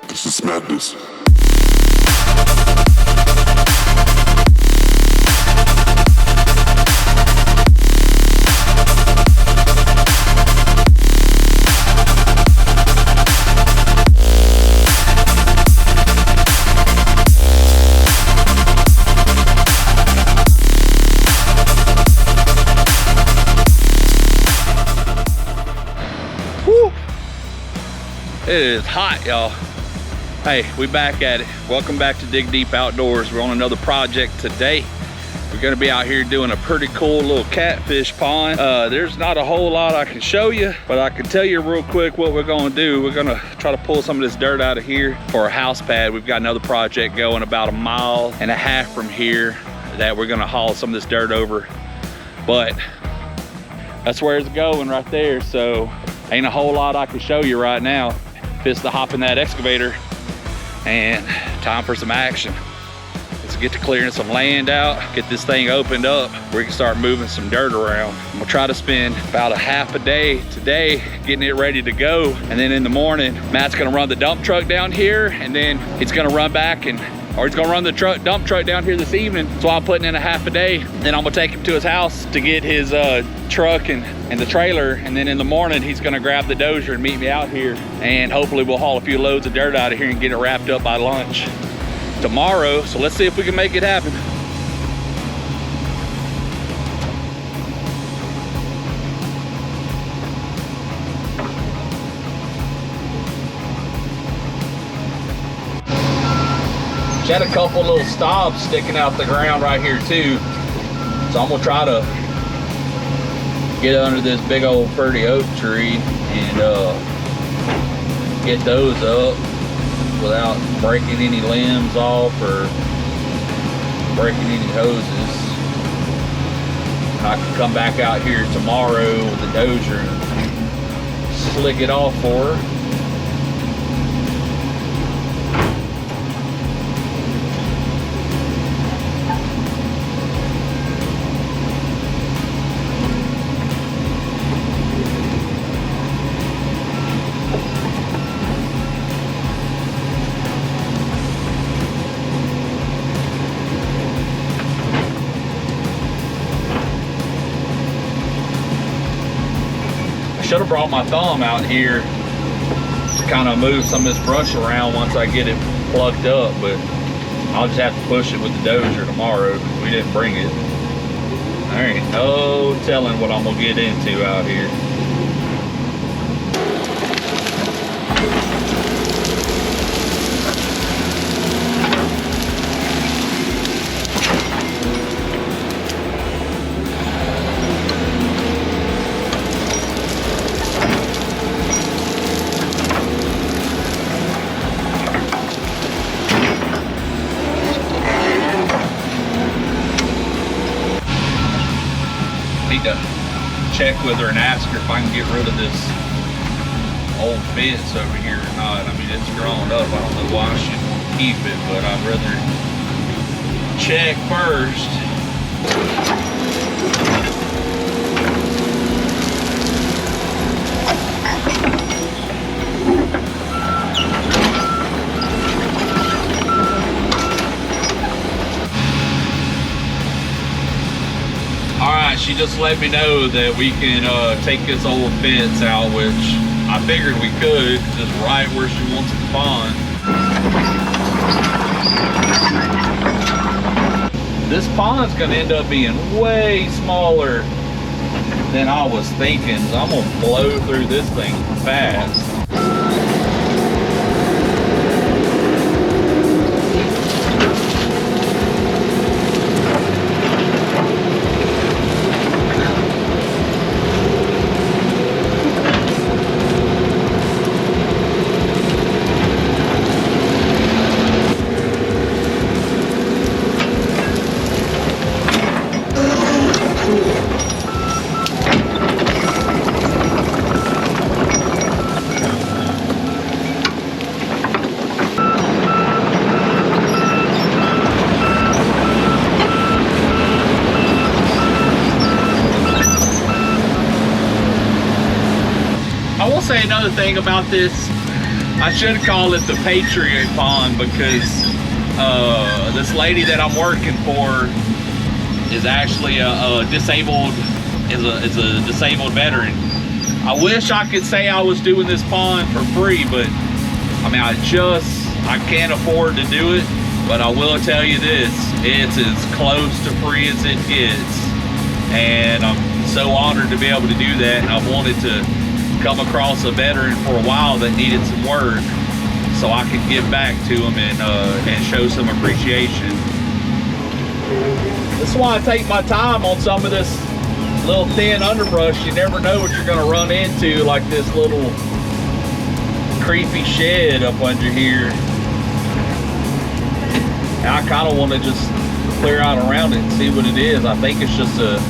This is madness. It is hot, y'all. Hey, we back at it. Welcome back to Dig Deep Outdoors. We're on another project today. We're gonna be out here doing a pretty cool little catfish pond. There's not a whole lot I can show you, but I can tell you real quick what we're gonna do. We're gonna try to pull some of this dirt out of here for a house pad. We've got another project going about 1.5 miles from here that we're gonna haul some of this dirt over. But that's where it's going right there. So ain't a whole lot I can show you right now. Fist to hop in that excavator and time for some action. Let's get to clearing some land out, get this thing opened up where we can start moving some dirt around. We'll try to spend about a half a day today getting it ready to go. And then in the morning, Matt's gonna run the dump truck down here, and then he's gonna run back or he's gonna run the dump truck down here this evening. So I'm putting in a half a day. Then I'm gonna take him to his house to get his truck and the trailer. And then in the morning, he's gonna grab the dozer and meet me out here. And hopefully we'll haul a few loads of dirt out of here and get it wrapped up by lunch tomorrow. So let's see if we can make it happen. She had a couple little stobs sticking out the ground right here too. So I'm gonna try to get under this big old pretty oak tree and get those up without breaking any limbs off or breaking any hoses. I can come back out here tomorrow with the dozer and slick it off for her. Should have brought my thumb out here to kind of move some of this brush around once I get it plugged up, but I'll just have to push it with the dozer tomorrow. We didn't bring it. There ain't no telling what I'm gonna get into out here. To check with her and ask her if I can get rid of this old fence over here or not. I mean, it's grown up. I don't know why I should keep it, but I'd rather check first. She just let me know that we can take this old fence out, which I figured we could, just right where she wants it spawned. This pond's gonna end up being way smaller than I was thinking, so I'm gonna blow through this thing fast. another thing about this, I should call it the Patriot pond, because this lady that I'm working for is actually a disabled veteran. I wish I could say I was doing this pond for free, but I mean, I can't afford to do it. But I will tell you this, it's as close to free as it gets. And I'm so honored to be able to do that. And I've wanted to come across a veteran for a while that needed some work, so I could give back to him and show some appreciation. That's why I take my time on some of this little thin underbrush. You never know what you're gonna run into, like this little creepy shed up under here. I kind of want to just clear out around it and see what it is. I think it's just a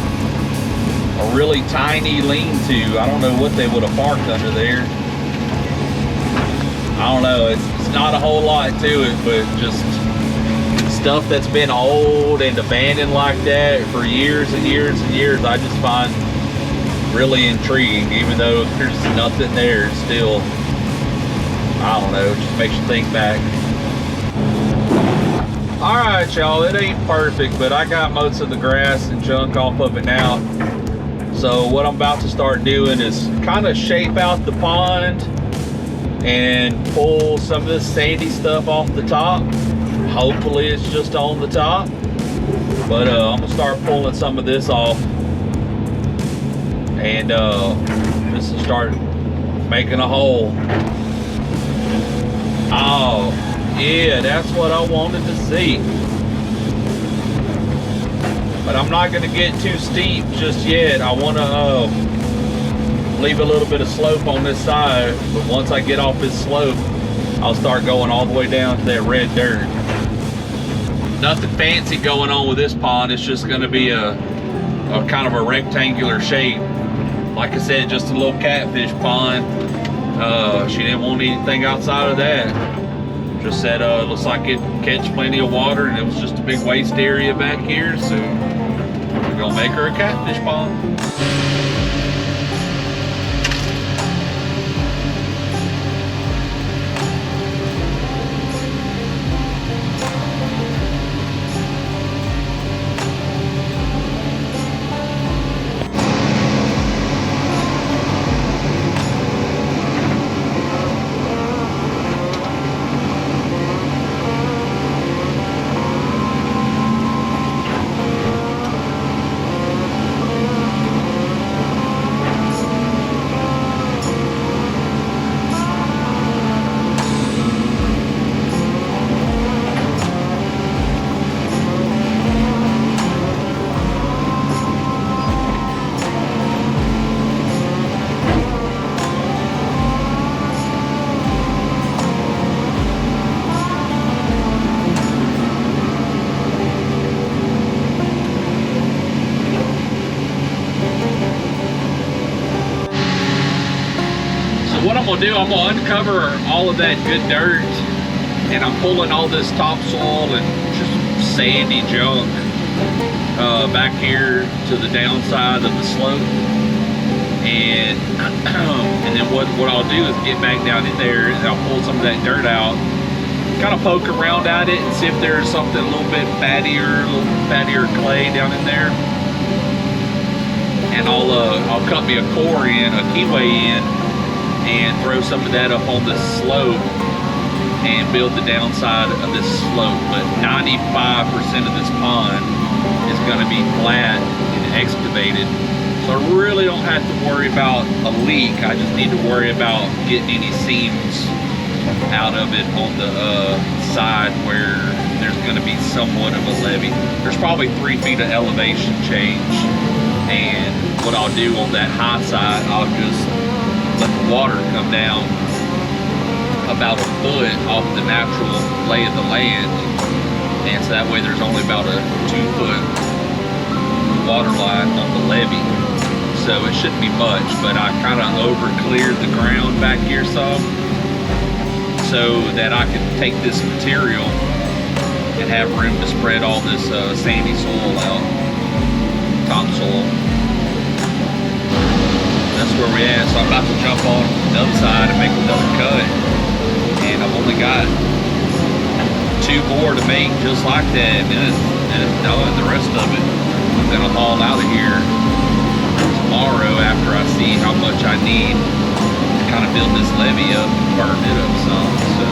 really tiny lean-to. I don't know what they would have parked under there. I don't know. It's not a whole lot to it, but just stuff that's been old and abandoned like that for years and years and years, I just find really intriguing. Even though there's nothing there, it's still, I don't know, it just makes you think back. All right, y'all, it ain't perfect, but I got most of the grass and junk off of it now. So what I'm about to start doing is kind of shape out the pond and pull some of this sandy stuff off the top. Hopefully it's just on the top, but I'm gonna start pulling some of this off and just start making a hole. Oh, yeah, that's what I wanted to see. But I'm not gonna get too steep just yet. I wanna leave a little bit of slope on this side, but once I get off this slope, I'll start going all the way down to that red dirt. Nothing fancy going on with this pond. It's just gonna be a kind of a rectangular shape. Like I said, just a little catfish pond. She didn't want anything outside of that. Just said, looks like it catch plenty of water, and it was just a big waste area back here, so we're gonna make her a catfish pond. What I'm gonna do, I'm gonna uncover all of that good dirt, and I'm pulling all this topsoil and just sandy junk back here to the downside of the slope, and then what I'll do is get back down in there and I'll pull some of that dirt out, kind of poke around at it and see if there's something a little bit fattier, clay down in there, and I'll cut me a core in, a keyway in, and throw some of that up on this slope and build the downside of this slope. But 95% of this pond is going to be flat and excavated, so I really don't have to worry about a leak. I just need to worry about getting any seams out of it on the side where there's going to be somewhat of a levee. There's probably 3 feet of elevation change, and what I'll do on that high side, I'll just let the water come down about a foot off the natural lay of the land, and so that way there's only about a 2-foot water line on the levee, so it shouldn't be much. But I kind of over cleared the ground back here some, so that I can take this material and have room to spread all this sandy soil out, topsoil. That's where we at. So I'm about to jump on the other side and make another cut. And I've only got 2 more to make just like that, and it's done. The rest of it I'm gonna haul out of here tomorrow after I see how much I need to kind of build this levee up and burn it up some. So.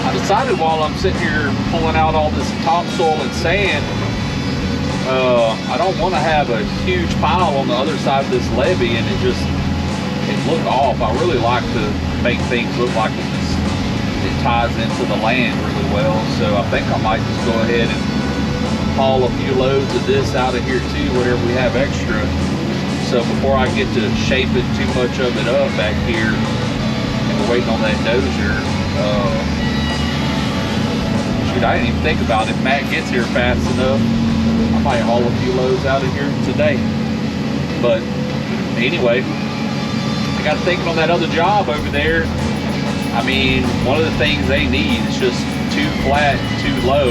I decided while I'm sitting here pulling out all this topsoil and sand, I don't want to have a huge pile on the other side of this levee and it look off. I really like to make things look like it ties into the land really well. So I think I might just go ahead and haul a few loads of this out of here too, whatever we have extra. So before I get to shaping too much of it up back here, and we're waiting on that dozer, shoot, I didn't even think about it. If Matt gets here fast enough, I might haul a few loads out of here today. But anyway, I got thinking on that other job over there. I mean, one of the things they need is just too flat, too low.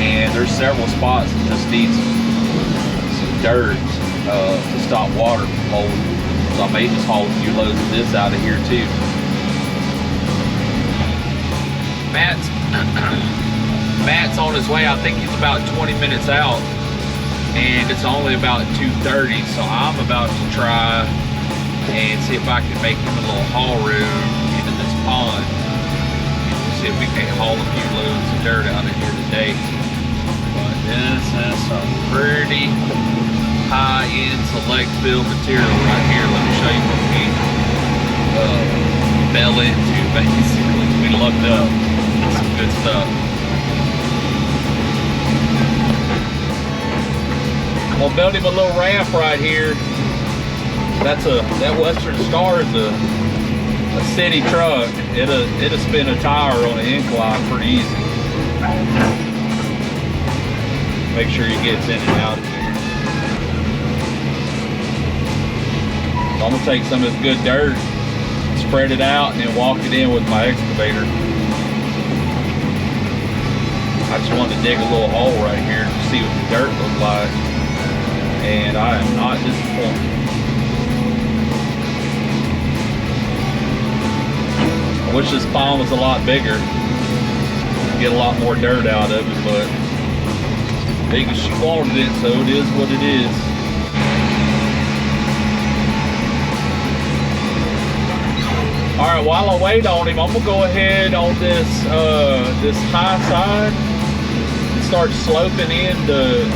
And there's several spots that just need some dirt to stop water from holding. So I may just haul a few loads of this out of here too. Matt's on his way. I think he's about 20 minutes out, and it's only about 2:30. So I'm about to try and see if I can make him a little haul road into this pond. See if we can haul a few loads of dirt out of here today. But this is some pretty high-end select fill material right here. Let me show you what we fell into. Basically, we looked up some good stuff. We'll build him a little ramp right here. That Western Star is a city truck. It'll spin a tire on an incline pretty easy. Make sure he gets in and out of here. So I'm gonna take some of this good dirt, spread it out, and then walk it in with my excavator. I just wanted to dig a little hole right here to see what the dirt looks like. And I am not disappointed. I wish this pond was a lot bigger. Get a lot more dirt out of it, but big as she wanted it, so it is what it is. All right, while I wait on him, I'm gonna go ahead on this high side and start sloping in the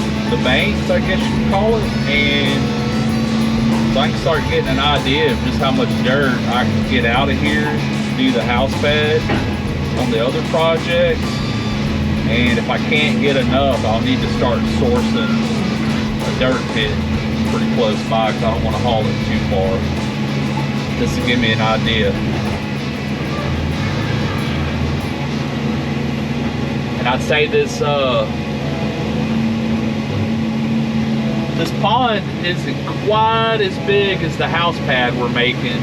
banks, I guess you could call it, and so I can start getting an idea of just how much dirt I can get out of here to do the house pad on the other projects. And if I can't get enough, I'll need to start sourcing a dirt pit pretty close by because I don't want to haul it too far. Just to give me an idea. And I'd say this this pond isn't quite as big as the house pad we're making,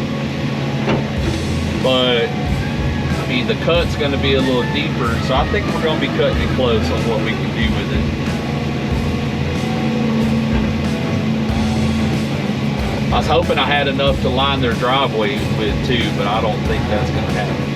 but I mean the cut's going to be a little deeper, so I think we're going to be cutting it close on what we can do with it. I was hoping I had enough to line their driveway with too, but I don't think that's going to happen.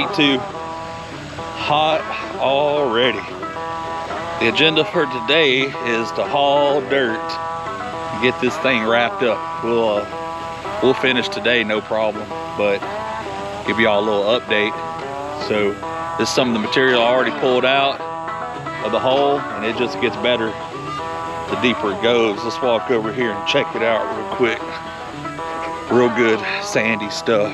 way too hot already. The agenda for today is to haul dirt and get this thing wrapped up. We'll finish today, no problem, but give y'all a little update. So this is some of the material I already pulled out of the hole, and it just gets better the deeper it goes. Let's walk over here and check it out real quick. Real good sandy stuff.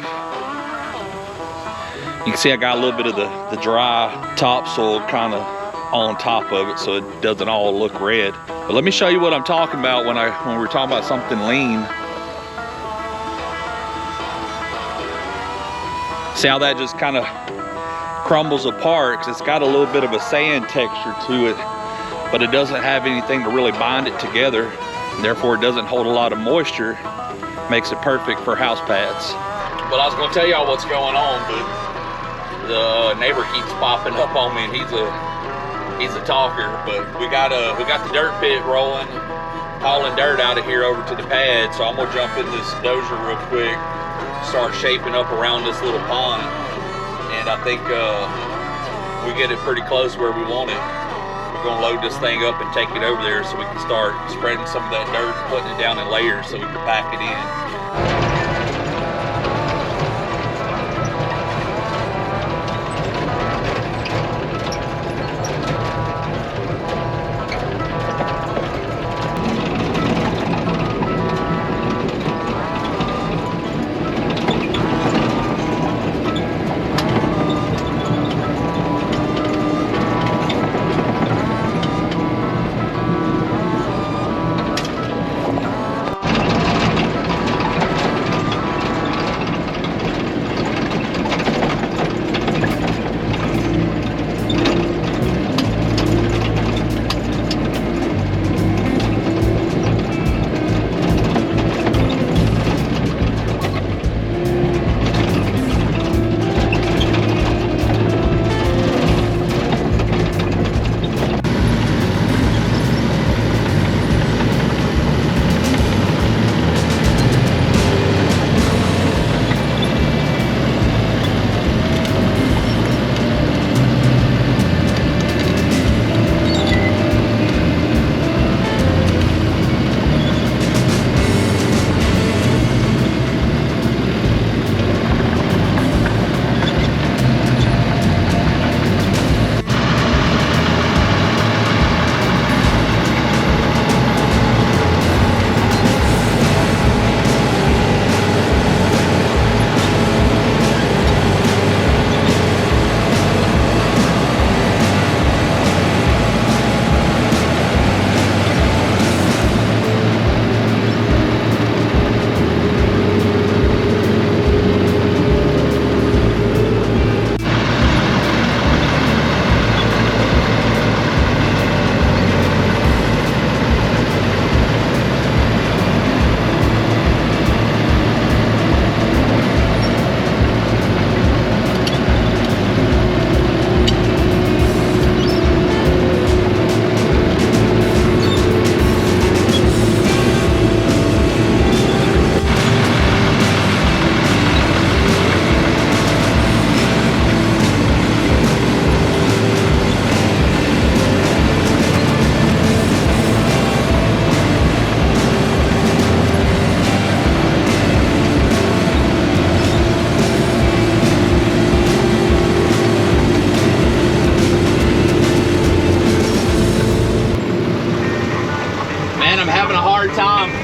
You can see I got a little bit of the dry topsoil kind of on top of it, so it doesn't all look red. But let me show you what I'm talking about when we're talking about something lean. See how that just kind of crumbles apart, because it's got a little bit of a sand texture to it, but it doesn't have anything to really bind it together, and therefore it doesn't hold a lot of moisture. Makes it perfect for house pads. Well, I was gonna tell y'all what's going on, but the neighbor keeps popping up on me, and he's a talker. But we got the dirt pit rolling, hauling dirt out of here over to the pad. So I'm gonna jump in this dozer real quick, start shaping up around this little pond, and I think we get it pretty close where we want it. We're gonna load this thing up and take it over there so we can start spreading some of that dirt and putting it down in layers so we can pack it in.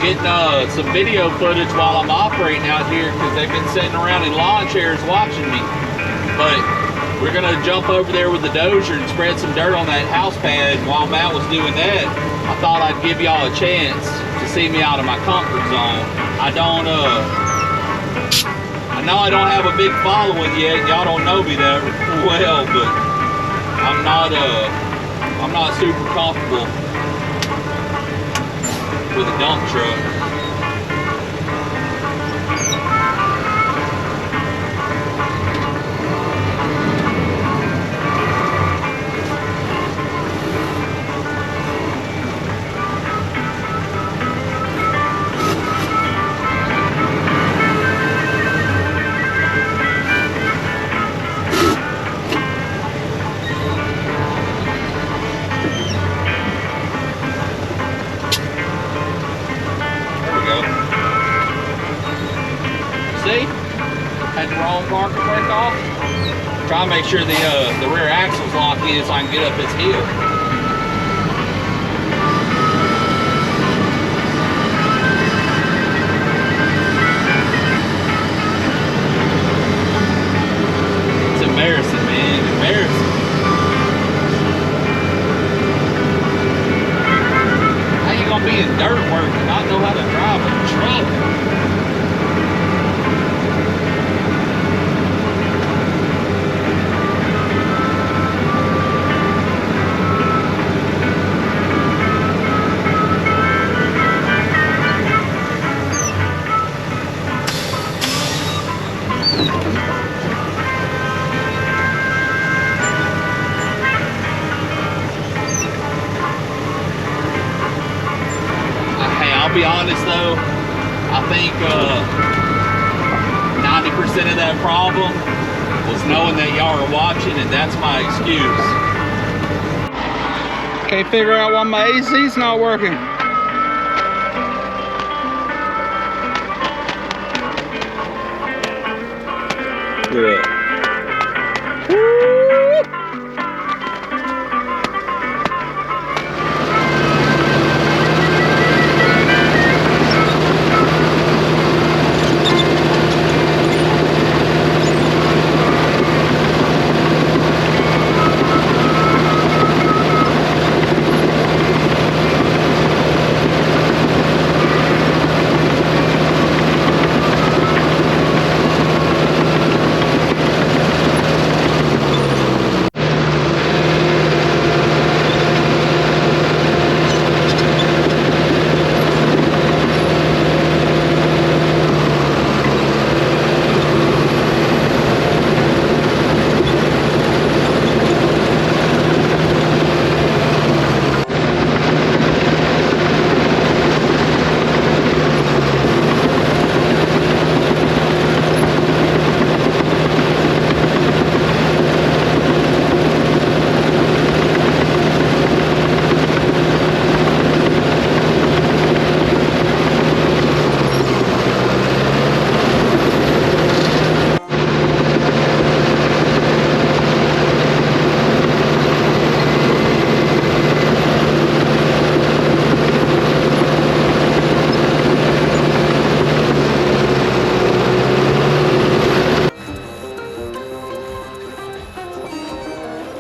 Getting some video footage while I'm operating out here, because they've been sitting around in lawn chairs watching me. But we're gonna jump over there with the dozer and spread some dirt on that house pad. While Matt was doing that, I thought I'd give y'all a chance to see me out of my comfort zone. I know I don't have a big following yet. Y'all don't know me that well, but I'm not super comfortable with a dump truck. had the wrong parking brake off. Try to make sure the rear axle's locked in so I can get up this hill. It's embarrassing, man. Embarrassing. How you gonna be in dirt work and not know how to drive a truck? I'll be honest though, I think 90% of that problem was knowing that y'all are watching, and that's my excuse. Can't figure out why my AC's not working. Yeah.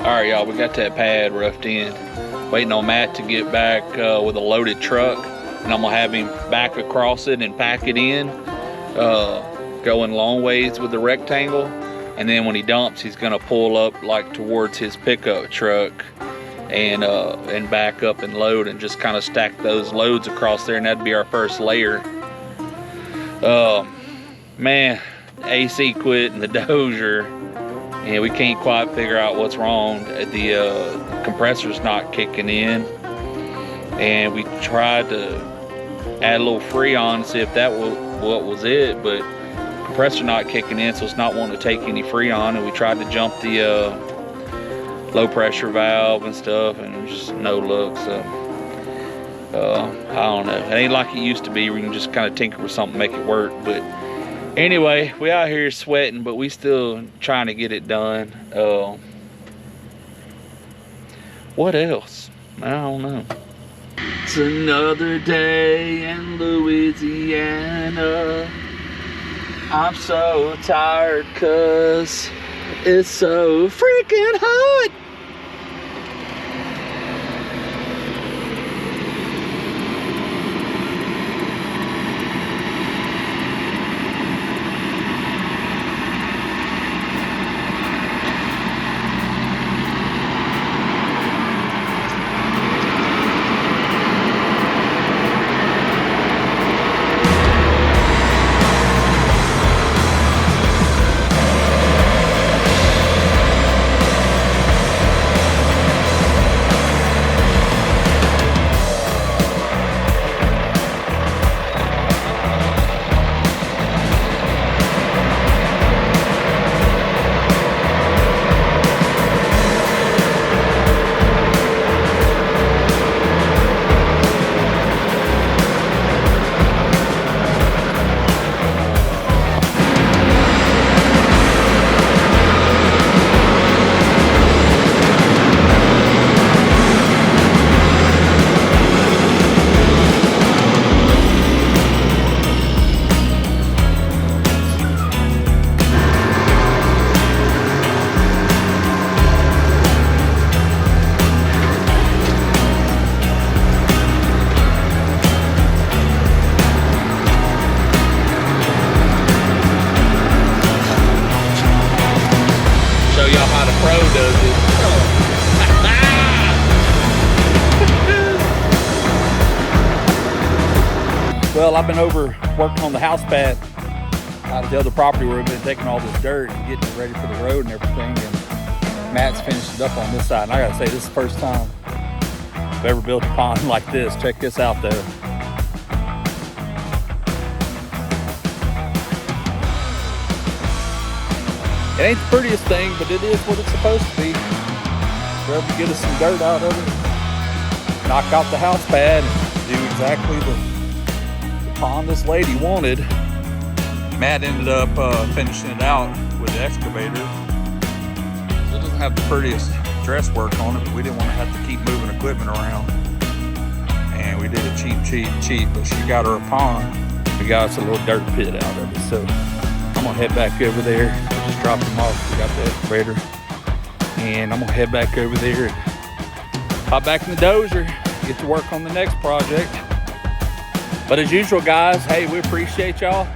Alright y'all, we got that pad roughed in. Waiting on Matt to get back with a loaded truck, and I'm gonna have him back across it and pack it in, going long ways with the rectangle, and then when he dumps he's gonna pull up like towards his pickup truck and back up and load and just kind of stack those loads across there, and that'd be our first layer. Man, AC quit and the Dozier, and we can't quite figure out what's wrong. The compressor's not kicking in, and we tried to add a little Freon to see if that was what was it, but compressor not kicking in, so it's not wanting to take any Freon. And we tried to jump the low pressure valve and stuff, and just no luck. So I don't know, it ain't like it used to be where you can just kind of tinker with something, make it work. But anyway, we out here sweating, but we still trying to get it done. What else? I don't know. It's another day in Louisiana. I'm so tired 'cause it's so freaking hot. does it. Well, I've been over working on the house pad out of the other property where we've been taking all this dirt and getting it ready for the road and everything. And Matt's finished it up on this side. And I gotta say, this is the first time I've ever built a pond like this. Check this out though. It ain't the prettiest thing, but it is what it's supposed to be. We're able to get us some dirt out of it, knock out the house pad, and do exactly the pond this lady wanted. Matt ended up finishing it out with the excavator. It doesn't have the prettiest dress work on it, but we didn't want to have to keep moving equipment around. And we did it cheap, but she got her a pond. We got us a little dirt pit out of it. So I'm gonna head back over there. I just dropped them off. We got the excavator. And I'm gonna head back over there and hop back in the dozer, get to work on the next project. But as usual, guys, hey, we appreciate y'all.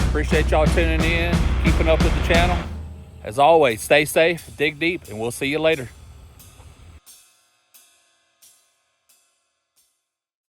Appreciate y'all tuning in, keeping up with the channel. As always, stay safe, dig deep, and we'll see you later.